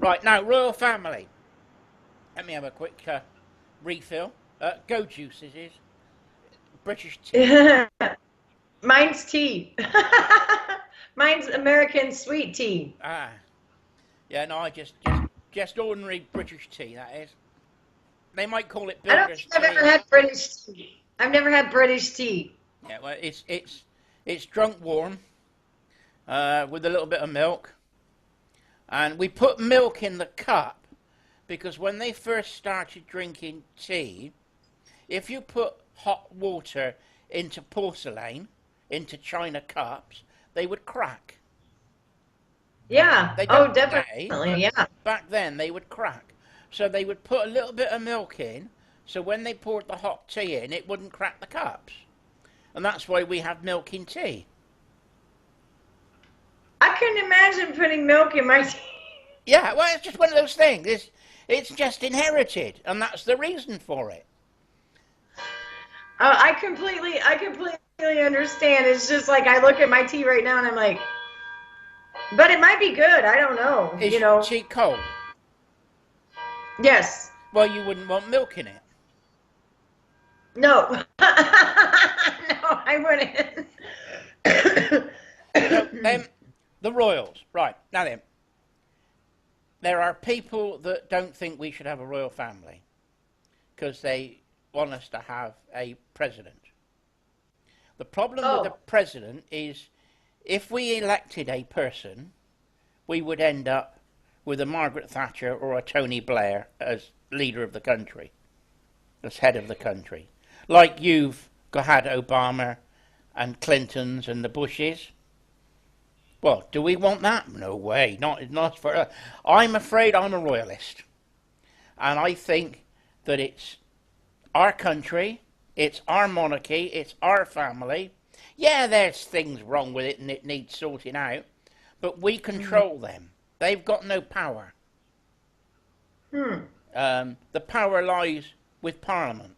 Right, now, royal family. Let me have a quick refill. Go juices is British tea. Mine's tea. Mine's American sweet tea. Ah, yeah, no, just ordinary British tea, that is. They might call it I don't builder's think I've ever tea. had British tea. I've never had British tea. Yeah, well, it's drunk warm with a little bit of milk. And we put milk in the cup because when they first started drinking tea, if you put hot water into porcelain, into china cups, they would crack. Yeah. They Oh, don't today, definitely. but Yeah. back then they would crack. So they would put a little bit of milk in, so when they poured the hot tea in, it wouldn't crack the cups. And that's why we have milk in tea. I couldn't imagine putting milk in my tea. Yeah, well, it's just one of those things. It's just inherited, and that's the reason for it. I completely understand. It's just like I look at my tea right now and I'm like, but it might be good. I don't know. Is You your know. tea cold? Yes. Well, you wouldn't want milk in it. No. No, I wouldn't. So then, the royals. Right, now then, there are people that don't think we should have a royal family because they want us to have a president. The problem with the Oh, president is if we elected a person, we would end up with a Margaret Thatcher or a Tony Blair as leader of the country, as head of the country. Like you've had Obama and Clintons and the Bushes. Well, do we want that? No way. Not for. I'm afraid I'm a royalist, and I think that it's our country, it's our monarchy, it's our family. Yeah, there's things wrong with it and it needs sorting out, but we control them. They've got no power. hmm. The power lies with Parliament,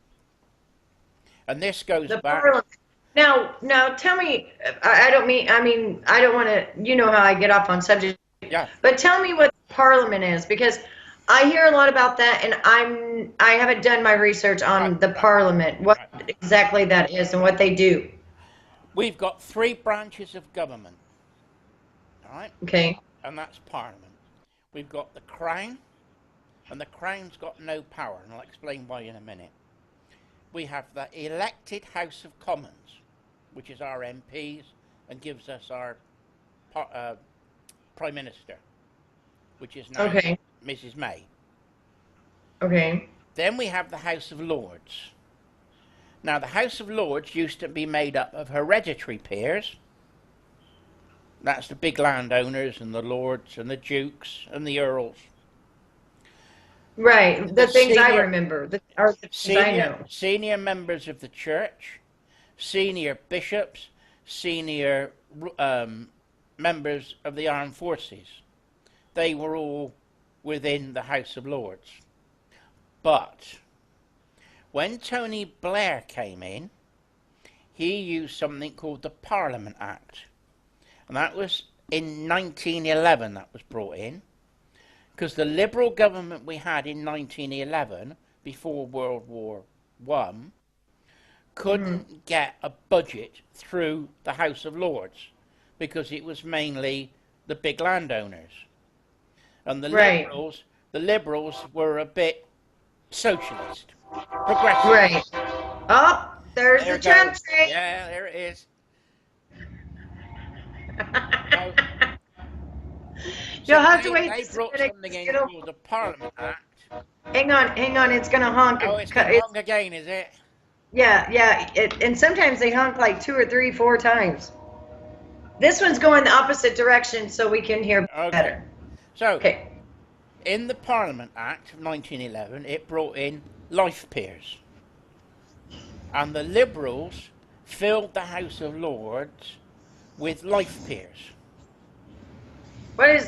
and this goes The back. parliament. Now, tell me. I don't mean. I mean, I don't want to. You know how I get off on subject, Yeah, but tell me what parliament is because I hear a lot about that, and I haven't done my research right, on the right, parliament, what right. exactly that is, and what they do. We've got three branches of government, all right, Okay. and that's Parliament. We've got the Crown, and the Crown's got no power, and I'll explain why in a minute. We have the elected House of Commons, which is our MPs and gives us our Prime Minister, which is now Okay. Mrs. May. Okay. Then we have the House of Lords. Now, the House of Lords used to be made up of hereditary peers. That's the big landowners and the lords and the dukes and the earls. Right. The The things I senior, remember, are the things I senior, know. senior members of the church, senior bishops, senior members of the armed forces. They were all within the House of Lords. But when Tony Blair came in, he used something called the Parliament Act. And that was in 1911 that was brought in. Because the Liberal government we had in 1911, before World War One, couldn't get a budget through the House of Lords because it was mainly the big landowners. And Right. the Liberals were a bit socialist, progressive. Right. Oh, there's There the it goes. country. Yeah, there it is. So, You'll so have to wait they just a brought minute. something 'Cause in it'll, called the Parliament Act. hang on. It's gonna honk. Oh, it's going to It's honk again, is it? yeah, yeah. And sometimes they honk like two or three, four times. This one's going the opposite direction, so we can hear Okay. better. So, Okay. in the Parliament Act of 1911, it brought in life peers. And the Liberals filled the House of Lords with life peers. What is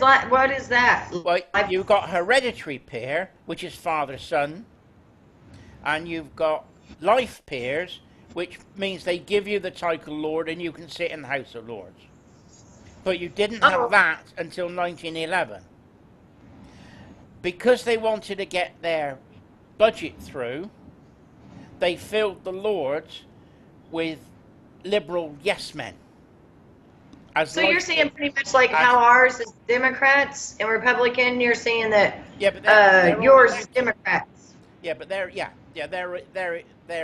that? Well, Like, you've got hereditary peer, which is father son, and you've got life peers, which means they give you the title Lord and you can sit in the House of Lords. But you didn't have oh, that until 1911. because they wanted to get their budget through, they filled the Lords with liberal yes men. So you're saying pretty much like as, how ours is Democrats and Republican. You're saying that yeah, but they're all yours is elected. Democrats. Yeah, but they're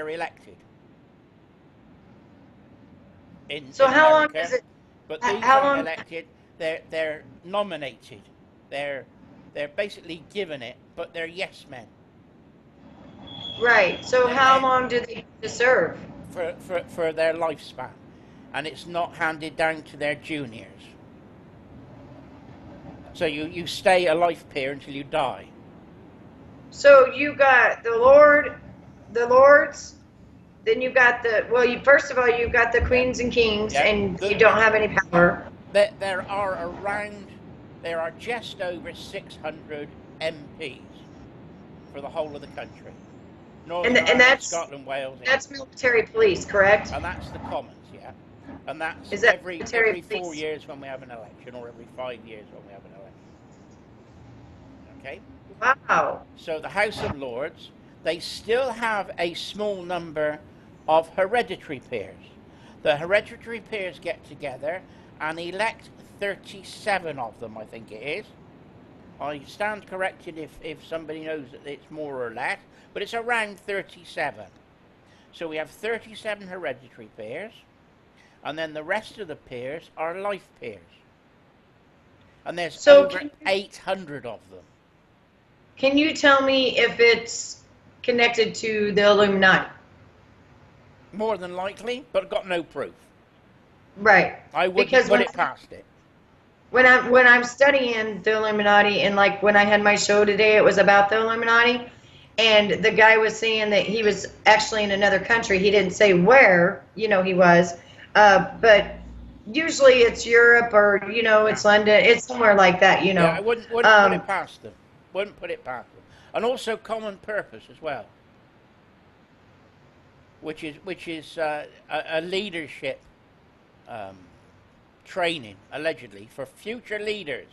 elected. So in how long America, does it? but these How aren't long? elected. They're nominated. They're basically given it, but they're yes men. Right. So They're how there long do they deserve? for their lifespan, and it's not handed down to their juniors. So you stay a life peer until you die. So you got the Lords. Then you got the first of all you've got the queens and kings, Yeah. and you don't have any power. There are just over 600 MPs for the whole of the country. Northern And Ireland, that's Scotland, Wales. That's military police, correct? And that's the Commons, yeah. And that's Is that every military 4 police? years when we have an election, or every 5 years when we have an election. Okay? Wow. So the House of Lords, they still have a small number of hereditary peers. The hereditary peers get together and elect 37 of them, I think it is. I stand corrected if somebody knows that it's more or less, but it's around 37. So we have 37 hereditary peers, and then the rest of the peers are life peers. And there's over 800 of them. Can you tell me if it's connected to the Illuminati? More than likely, but got no proof. Right. I wouldn't put it past it. When I'm studying the Illuminati, and like when I had my show today, it was about the Illuminati, and the guy was saying that he was actually in another country. He didn't say where, he was, but usually it's Europe or it's London. It's somewhere like that, Yeah, I wouldn't put it past them. Wouldn't put it past them. And also common purpose as well, which is a leadership training, allegedly, for future leaders,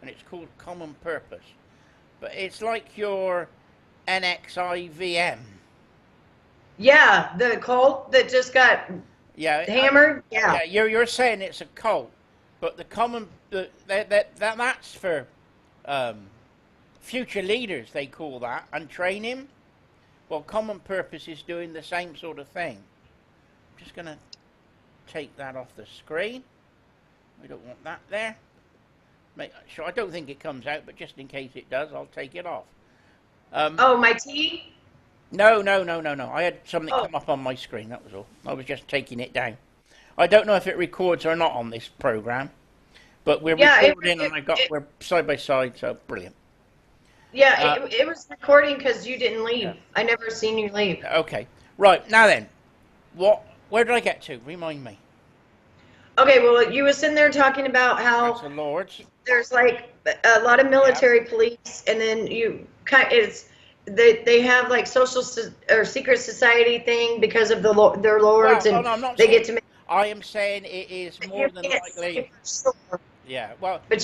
and it's called common purpose. But it's like your NXIVM. Yeah, the cult that just got hammered. Yeah, you're saying it's a cult, but the common that's for future leaders, they call that, and training. Well, common purpose is doing the same sort of thing. I'm just going to take that off the screen. We don't want that there. Make sure. I don't think it comes out, but just in case it does, I'll take it off. My tea? No. I had something come up on my screen, that was all. I was just taking it down. I don't know if it records or not on this program, but we're recording and we're side by side, so brilliant. Yeah, it was recording because you didn't leave. Yeah. I never seen you leave. Okay. Right, now then, where did I get to? Remind me. Okay, well, you were sitting there talking about how the Lords. There's like a lot of military police, and then they have like social or secret society thing because of their lords, and I'm not they saying, get to make. I am saying it is more than likely. Sure. Yeah, well, but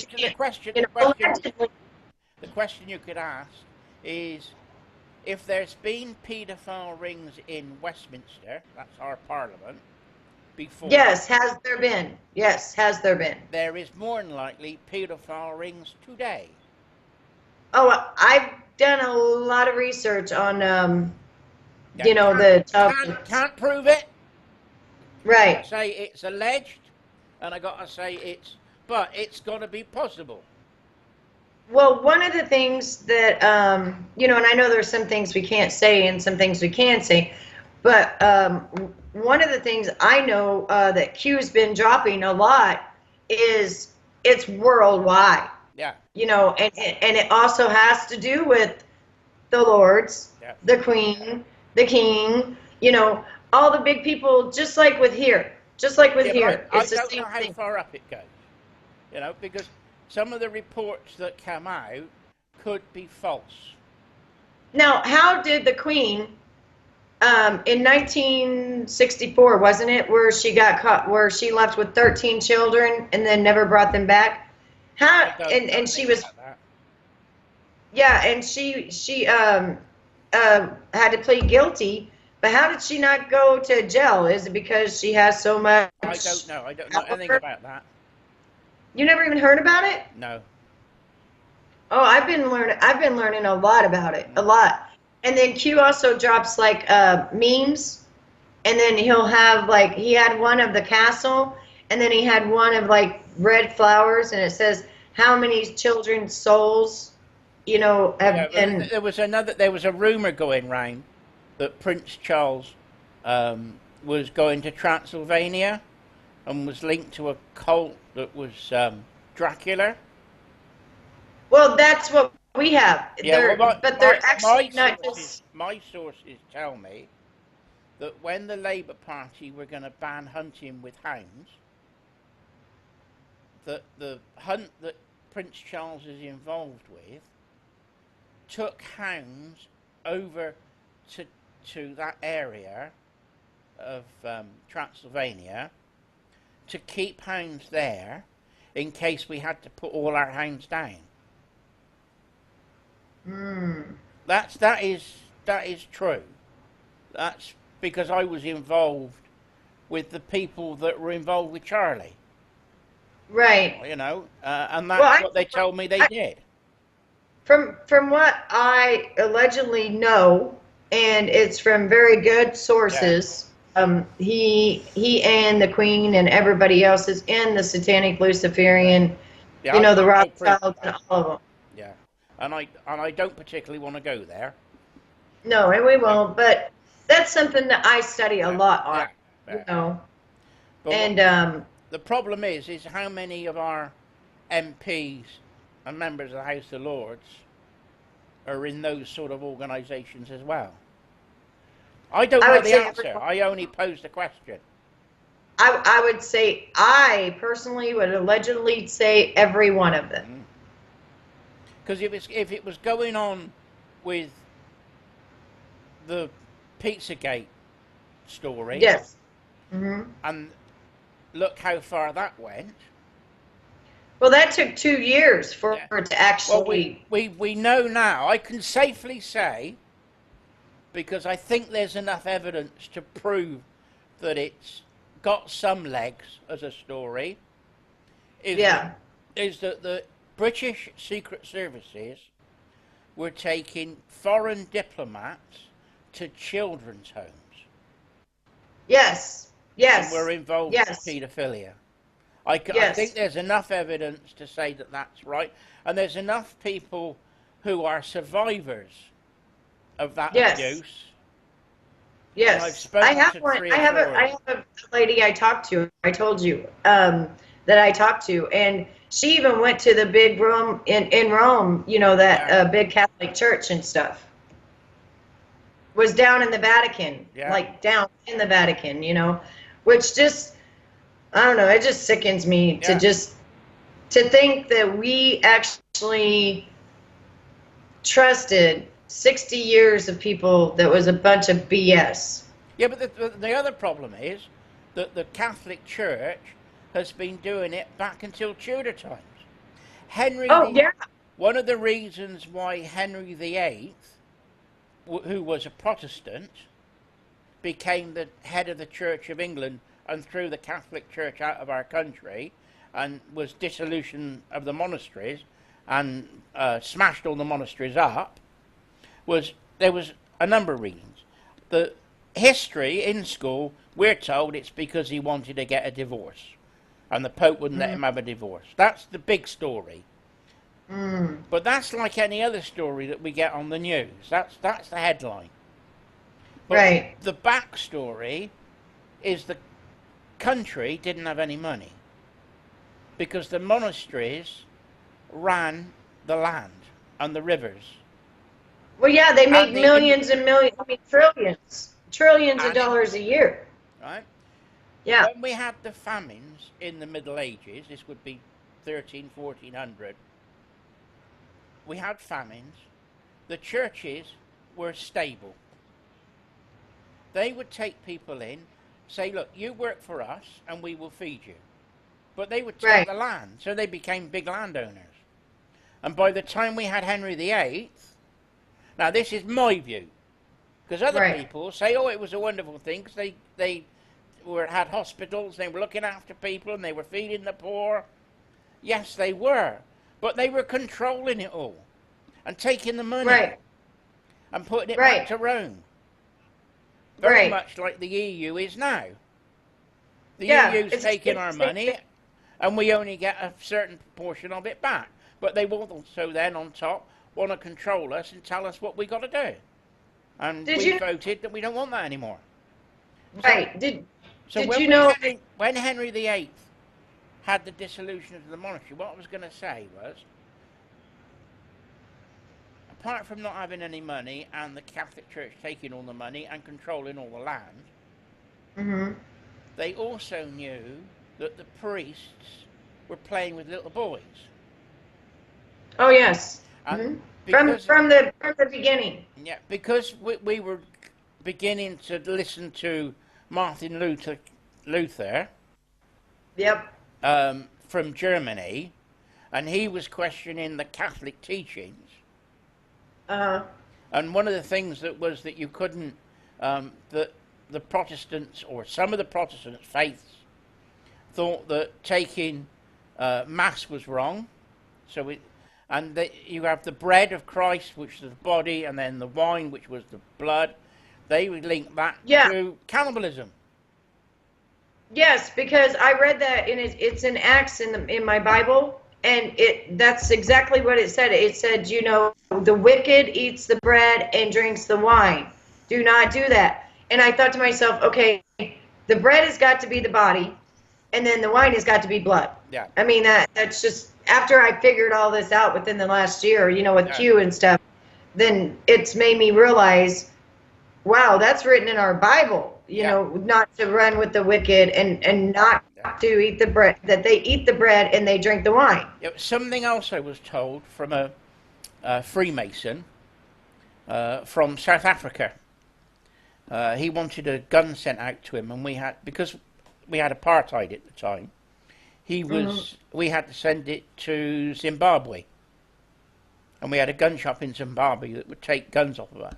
the question you could ask is, if there's been paedophile rings in Westminster, that's our parliament, before. Yes, has there been? Yes, has there been? There is more than likely paedophile rings today. Oh, I've done a lot of research on, the can't prove it. Right. I say it's alleged, and I gotta say but it's gonna be possible. Well, one of the things that, and I know there's some things we can't say and some things we can say, but one of the things I know that Q's been dropping a lot is it's worldwide. Yeah. And it also has to do with the lords, the queen, the king, all the big people, just like with here. It's I the don't same know how thing. far up it goes, because some of the reports that come out could be false. Now, how did the queen, in 1964, wasn't it, where she got caught, where she left with 13 children and then never brought them back? And she was, Yeah, and she had to plead guilty. But how did she not go to jail? Is it because she has so I don't much know. I don't know anything power? about that. You never even heard about it? No. Oh, I've been learning a lot about it, a Mm. lot. And then Q also drops like memes, and then he'll have like he had one of the castle, and then he had one of like red flowers, and it says how many children's souls, Yeah, have but been. there was a rumor going round that Prince Charles was going to Transylvania and was linked to a cult that was Dracula. Well, that's what we have. Yeah, well, But they're actually not just. my sources tell me that when the Labour Party were going to ban hunting with hounds, that the hunt that Prince Charles is involved with took hounds over to that area of Transylvania to keep hounds there in case we had to put all our hounds down. Mm, That is true. That's because I was involved with the people that were involved with Charlie. right. And Well, that's what they told me they I did. from what I allegedly know, and it's from very good Yeah, sources. He and the Queen and everybody else is in the Satanic Luciferian, yeah, I've the got no proof of Rothschilds and that. all of them. Yeah, and I don't particularly want to go there. No, and we Yeah, won't. But that's something that I study a yeah, lot on. yeah, You yeah. know, But what and the problem is how many of our MPs and members of the House of Lords are in those sort of organisations as well. I don't I know would the say answer. everyone. I only posed a question. I would say I personally would allegedly say every one of them. Because if it was going on with the Pizzagate story, Yes. Hmm. and look how far that went. Well, that took 2 years for Yeah. it to Well, actually. we know now. I can safely say, because I think there's enough evidence to prove that it's got some legs as a story, is that Yeah. the British Secret Services were taking foreign diplomats to children's homes Yes. and were Yes. involved with Yes. paedophilia. I think Yes. there's enough evidence to say that that's right, and there's enough people who are survivors of that Yes. abuse, and I've Yes. I spoken have to one. three or four of I them. have a lady I talked to. I told you that I talked to, and she even went to the big Rome in Rome. That Yeah, big Catholic church and stuff was down in the Vatican, yeah, like down in the Vatican. Which just I don't know. It just sickens me yeah, to think that we actually trusted 60 years of people that was a bunch of BS. yeah. But the other problem is that the Catholic Church has been doing it back until Tudor times. Henry Oh the yeah, One of the reasons why Henry VIII, who was a Protestant, became the head of the Church of England and threw the Catholic Church out of our country and was dissolution of the monasteries and smashed all the monasteries up, there was a number of reasons. The history in school, we're told it's because he wanted to get a divorce and the Pope wouldn't let him have a divorce. That's the big story. But that's like any other story that we get on the news. That's the headline. But right. the backstory is the country didn't have any money because the monasteries ran the land and the rivers Well, yeah, they and make the millions and industry, millions, I mean, trillions of and dollars a industry, year. right? Yeah. When we had the famines in the Middle Ages, this would be 13, 1400, we had famines. The churches were stable. They would take people in, say, look, you work for us and we will feed you. But they would take Right. the land, so they became big landowners. And by the time we had Henry VIII, now this is my view, because other Right. people say, oh, it was a wonderful thing, because had hospitals, they were looking after people, and they were feeding the poor. Yes, they were. But they were controlling it all and taking the money Right. and putting it Right. back to Rome. Very Right. much like the EU is now. The Yeah, EU's taking our money, and we only get a certain proportion of it back. But they will also then, on top, want to control us and tell us what we got to do. And we voted that we don't want that anymore. Right. So Did when you know? when Henry VIII had the dissolution of the monarchy, what I was going to say was, apart from not having any money and the Catholic Church taking all the money and controlling all the land, Mm-hmm. they also knew that the priests were playing with little boys. Oh yes. And Mm-hmm. From the beginning. Yeah, because we were beginning to listen to Martin Luther. Yep. From Germany, and he was questioning the Catholic teachings. And one of the things that you couldn't, that the Protestants, or some of the Protestant faiths, thought that taking Mass was wrong. So you have the bread of Christ, which is the body, and then the wine, which was the blood. They would link that to cannibalism. Yes, because I read that it's in Acts in my Bible, and that's exactly what it said. It said, the wicked eats the bread and drinks the wine. Do not do that. And I thought to myself, okay, the bread has got to be the body, and then the wine has got to be blood. Yeah. I mean, that's just, after I figured all this out within the last year, with Q and stuff, then it's made me realize, wow, that's written in our Bible. Not to run with the wicked and not to eat the bread, that they eat the bread and they drink the wine. Something else I was told from a Freemason from South Africa. He wanted a gun sent out to him, and because we had apartheid at the time, we had to send it to Zimbabwe. And we had a gun shop in Zimbabwe that would take guns off of us.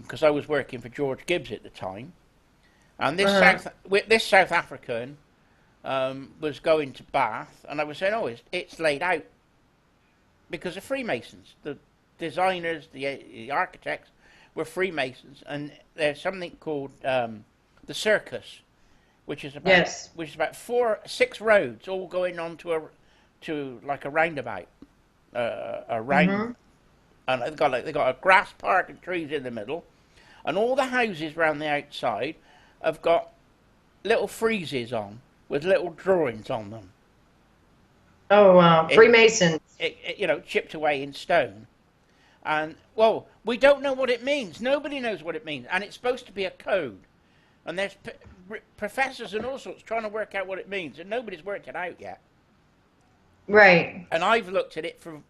Because I was working for George Gibbs at the time, and this South African was going to Bath, and I was saying, oh, it's laid out because of Freemasons. The designers, the architects were Freemasons, and there's something called the circus, which is about 6 roads all going on to like a roundabout, and they've got a grass park and trees in the middle, and all the houses round the outside have got little friezes on with little drawings on them. Oh wow, Freemasons! Chipped away in stone, and we don't know what it means. Nobody knows what it means, and it's supposed to be a code, and there's professors and all sorts trying to work out what it means, and nobody's worked it out yet. Right. And I've looked at it for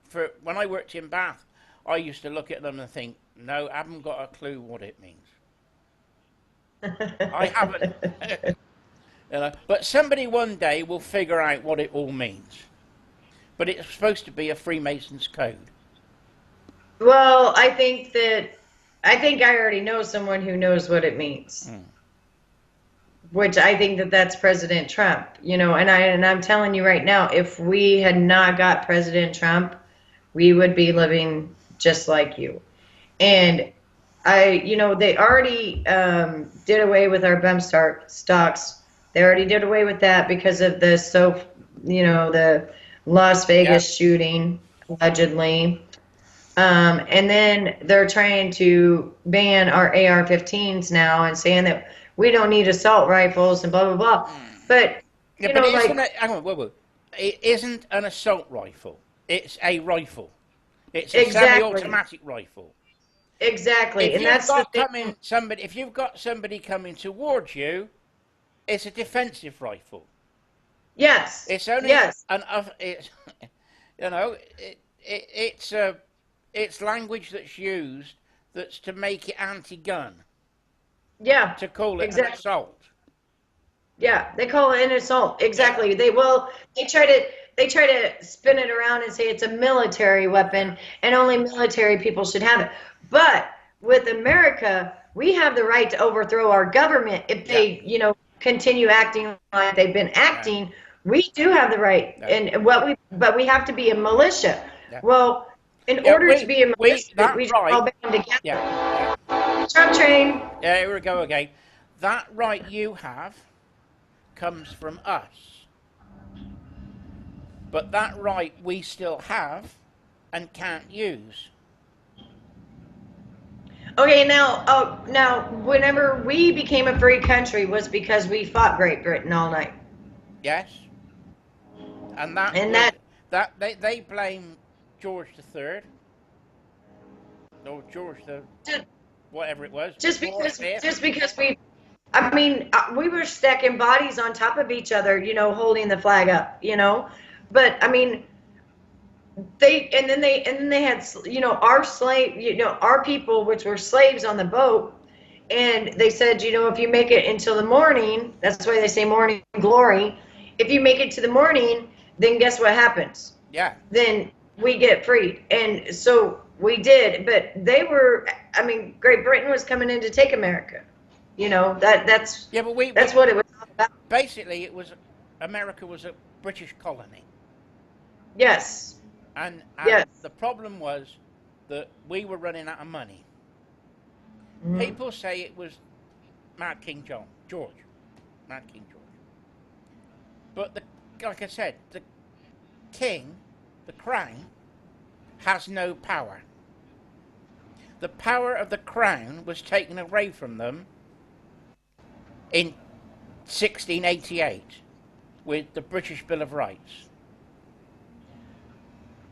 when I worked in Bath. I used to look at them and think, no, I haven't got a clue what it means. I haven't. But somebody one day will figure out what it all means. But it's supposed to be a Freemason's code. Well, I think I already know someone who knows what it means. Which I think that's President Trump. And I'm telling you right now, if we had not got President Trump, we would be living just like you. And they already did away with our bump stocks. They already did away with that because of the Las Vegas shooting, allegedly. And then they're trying to ban our AR-15s now and saying that we don't need assault rifles and blah, blah, blah. But, it isn't an assault rifle. It's a rifle. It's a semi-automatic rifle. Exactly. If you've got somebody coming towards you, it's a defensive rifle. Yes. It's only it's language that's used that's to make it anti-gun. Yeah. To call it an assault. Yeah, they call it an assault. Exactly. Yeah. They try to they try to spin it around and say it's a military weapon and only military people should have it. But with America, we have the right to overthrow our government if they, continue acting like they've been acting. We do have the right, and but we have to be a militia. Well, in order to be a militia, we just all band together. Trump train. Yeah, here we go again. That right you have comes from us. But that right we still have and can't use. Okay, now, whenever we became a free country was because we fought Great Britain all night. Yes. And they blame George III. Or George the whatever it was. Just because we were stacking bodies on top of each other, holding the flag up, But I mean, they had, our people, which were slaves on the boat, and they said, if you make it until the morning, that's why they say morning glory. If you make it to the morning, then guess what happens? Yeah. Then we get freed, and so we did. But Great Britain was coming in to take America. That's what it was all about. Basically, America was a British colony. Yes. And the problem was that we were running out of money. Mm. People say it was Mad King George. Mad King George. But like I said, the king, the crown, has no power. The power of the crown was taken away from them in 1688 with the British Bill of Rights.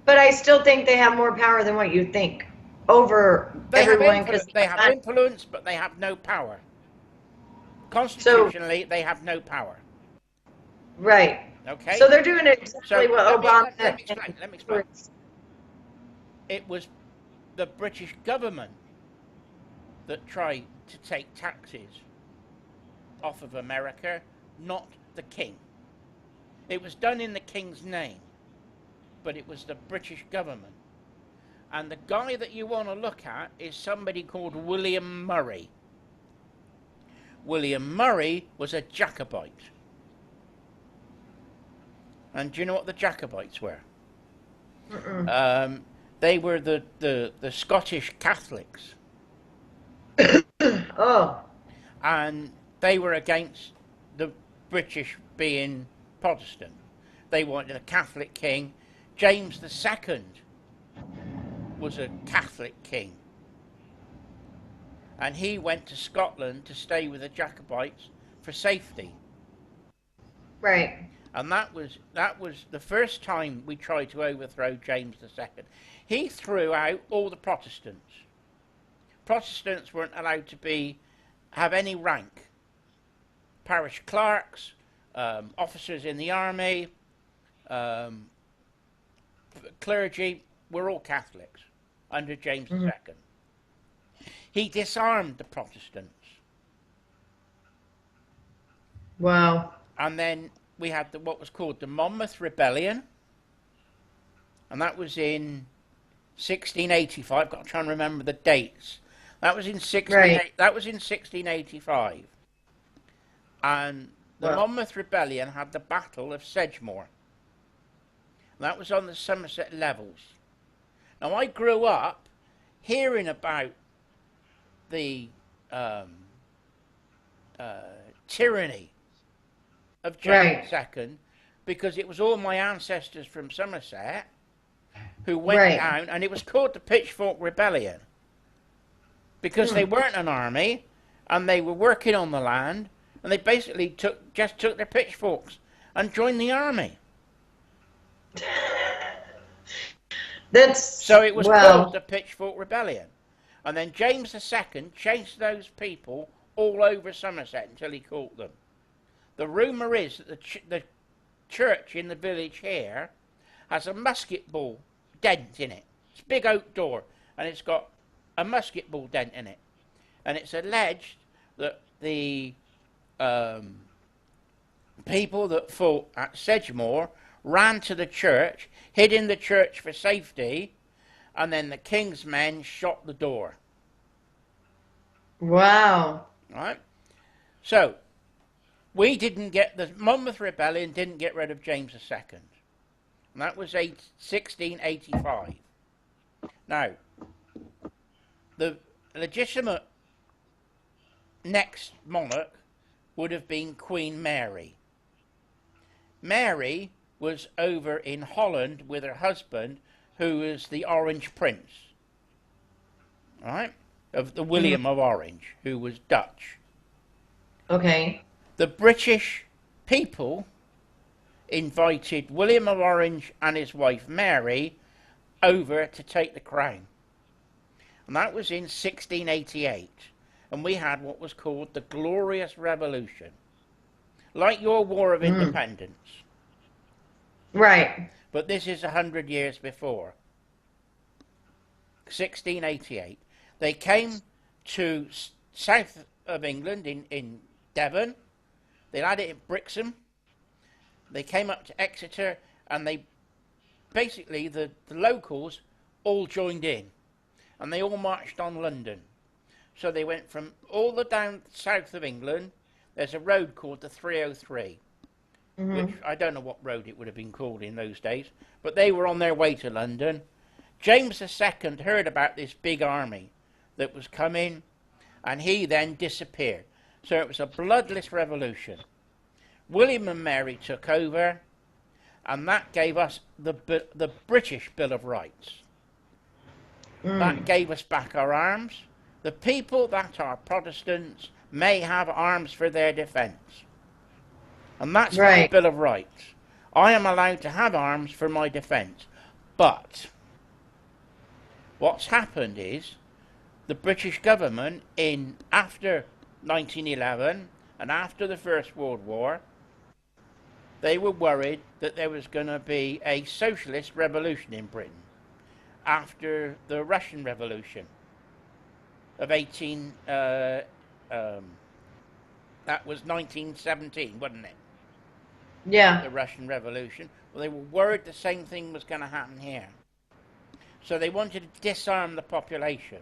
But I still think they have more power than what you think over everyone. They have influence, but they have no power. Constitutionally, they have no power. Right. Okay. So they're doing exactly what Obama. Let me explain. It was the British government that tried to take taxes off of America, not the king. It was done in the king's name, but it was the British government. And the guy that you want to look at is somebody called William Murray. William Murray was a Jacobite. And do you know what the Jacobites were? They were the Scottish Catholics. Oh. And they were against the British being Protestant. They wanted a Catholic king. James II was a Catholic king. And he went to Scotland to stay with the Jacobites for safety. Right. And that was the first time we tried to overthrow James II. He threw out all the Protestants. Protestants weren't allowed to have any rank. Parish clerks, officers in the army, clergy were all Catholics under James II. He disarmed the Protestants. Wow. And then we had what was called the Monmouth Rebellion, and that was in 1685. I've got to try and remember the dates. That was in 1685, and the Monmouth Rebellion had the Battle of Sedgemoor. That was on the Somerset Levels. Now I grew up hearing about the tyranny of James II, because it was all my ancestors from Somerset who went down, and it was called the Pitchfork Rebellion because they weren't an army and they were working on the land, and they basically just took their pitchforks and joined the army. So it was called the Pitchfork Rebellion. And then James II chased those people all over Somerset until he caught them. The rumour is that the church in the village here has a musket ball dent in it. It's a big oak door, and it's got a musket ball dent in it. And it's alleged that the people that fought at Sedgemoor ran to the church, hid in the church for safety, and then the king's men shot the door. Wow. Right? So, we didn't get, the Monmouth Rebellion didn't get rid of James II. And that was 1685. Now, the legitimate next monarch would have been Queen Mary. Mary was over in Holland with her husband, who was the Orange Prince, right? Of the William of Orange, who was Dutch. Okay. The British people invited William of Orange and his wife Mary over to take the crown. And that was in 1688. And we had what was called the Glorious Revolution. Like your War of Independence. Right. But this is 100 years before. 1688. They came to south of England in Devon. They had it in Brixham. They came up to Exeter, and they basically, the locals all joined in. And they all marched on London. So they went from all the down south of England. There's a road called the 303, which I don't know what road it would have been called in those days, but they were on their way to London. James II heard about this big army that was coming, and he then disappeared. So it was a bloodless revolution. William and Mary took over, and that gave us the British Bill of Rights. That gave us back our arms. The people that are Protestants may have arms for their defence. And that's my Bill of Rights. I am allowed to have arms for my defence. But what's happened is the British government after 1911 and after the First World War, they were worried that there was going to be a socialist revolution in Britain after the Russian Revolution of that was 1917, wasn't it? Yeah. The Russian Revolution. Well, they were worried the same thing was going to happen here. So they wanted to disarm the population.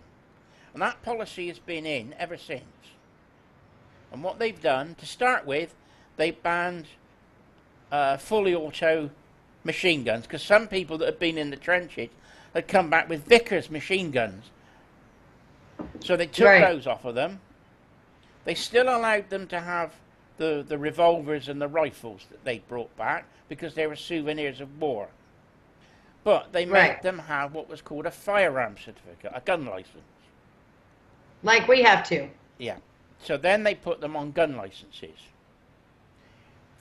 And that policy has been in ever since. And what they've done, to start with, they banned fully auto machine guns, because some people that had been in the trenches had come back with Vickers machine guns. So they took those off of them. They still allowed them to have the revolvers and the rifles that they brought back, because they were souvenirs of war. But they made them have what was called a firearm certificate, a gun license. Like we have to. Yeah. So then they put them on gun licenses.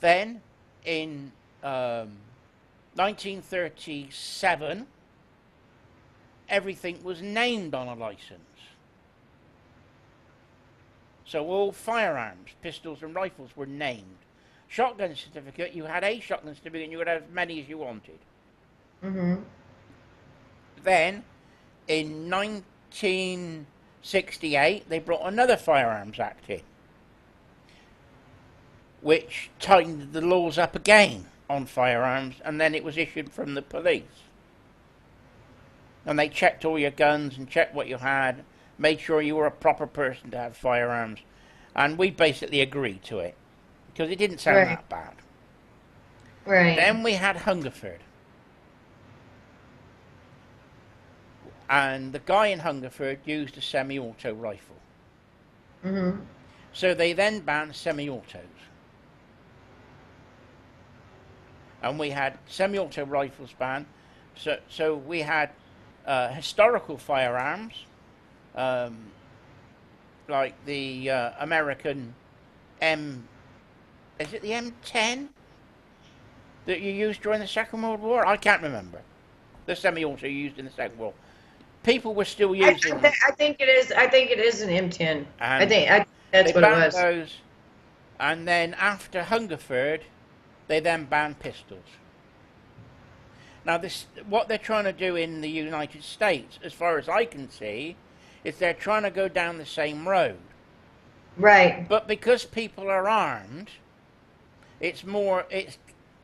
Then in 1937, everything was named on a license. So all firearms, pistols and rifles were named. Shotgun certificate, you had a shotgun certificate and you could have as many as you wanted. Then, in 1968, they brought another Firearms Act in, which tightened the laws up again on firearms, and then it was issued from the police. And they checked all your guns and checked what you had, made sure you were a proper person to have firearms, and we basically agreed to it, because it didn't sound that bad. Then we had Hungerford. And the guy in Hungerford used a semi-auto rifle. So they then banned semi-autos. And we had semi-auto rifles banned. So we had historical firearms, like the American is it the M10 that you used during the Second World War? I can't remember. The semi-auto used in the Second World War. People were still using them. I think it is. I think it is an M10. I think that's what it was. Those, and then after Hungerford, they then banned pistols. Now, what they're trying to do in the United States, as far as I can see, is they're trying to go down the same road. Right. But because people are armed, it's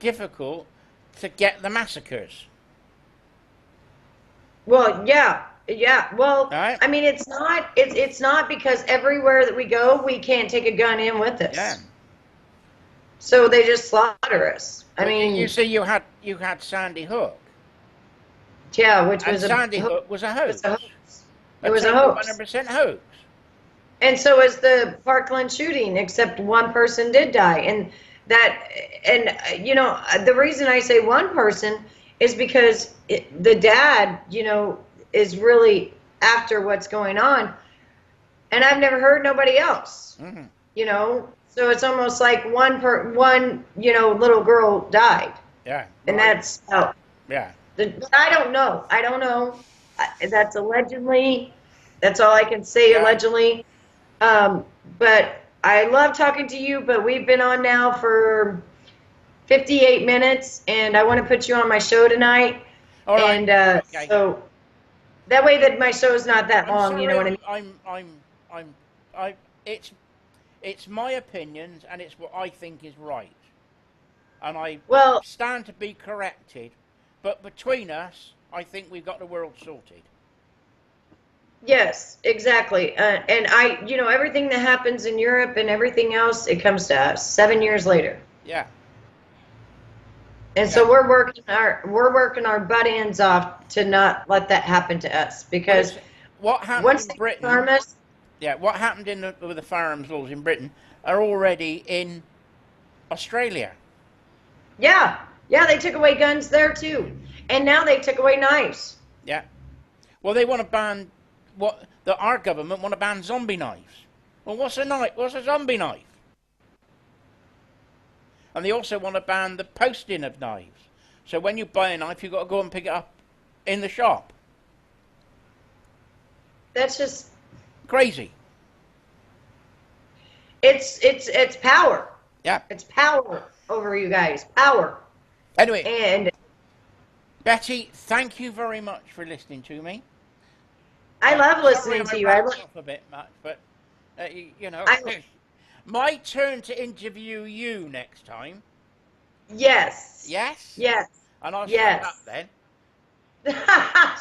difficult to get the massacres. Well, yeah, yeah. Well, Right? I mean, it's not because everywhere that we go, we can't take a gun in with Yeah. us. So they just slaughter us. I Well, you mean, see, you had Sandy Hook, yeah, which and was a Sandy Hook was a was a hoax, hoax. It a was a total hoax. 100% hoax. And so is the Parkland shooting, except one person did die. And that, and the reason I say one person is because the dad, is really after what's going on. And I've never heard nobody else, Mm-hmm. So it's almost like one, little girl died. Yeah. And Right. that's how, Yeah. but I don't know. I don't know. That's allegedly, that's all I can say, Yeah. allegedly. Um, but I love talking to you, but we've been on now for 58 minutes, and I want to put you on my show tonight. All right. And Okay. so that way that my show is not that I'm long, you know sorry. what I mean? I. It's my opinions, and it's what I think is right, and I Well, stand to be corrected. But between us, I think we've got the world sorted. yes, exactly. And everything that happens in Europe and everything else, it comes to us 7 years later. Yeah. And Yeah. so we're working our butt ends off to not let that happen to us, Well, because it's what happened once in they Britain. harm us, Yeah, what happened with the firearms laws in Britain are already in Australia. yeah, yeah, they took away guns there too, and now they took away knives. Yeah. Well, they want to ban our government want to ban zombie knives. Well, what's a knife? What's a zombie knife? And they also want to ban the posting of knives. So when you buy a knife, you've got to go and pick it up in the shop. That's just Crazy. it's power. Yeah. It's power over you guys. Power. Anyway, And Betty, thank you very much for listening to me. I love listening to Sorry, you. I rattled off a bit much, but I my turn to interview you next time. yes. Yes? Yes. And I'll shut up Yes. then,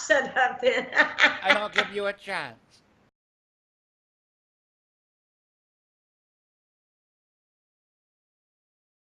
Shut up then. and I'll give you a chance.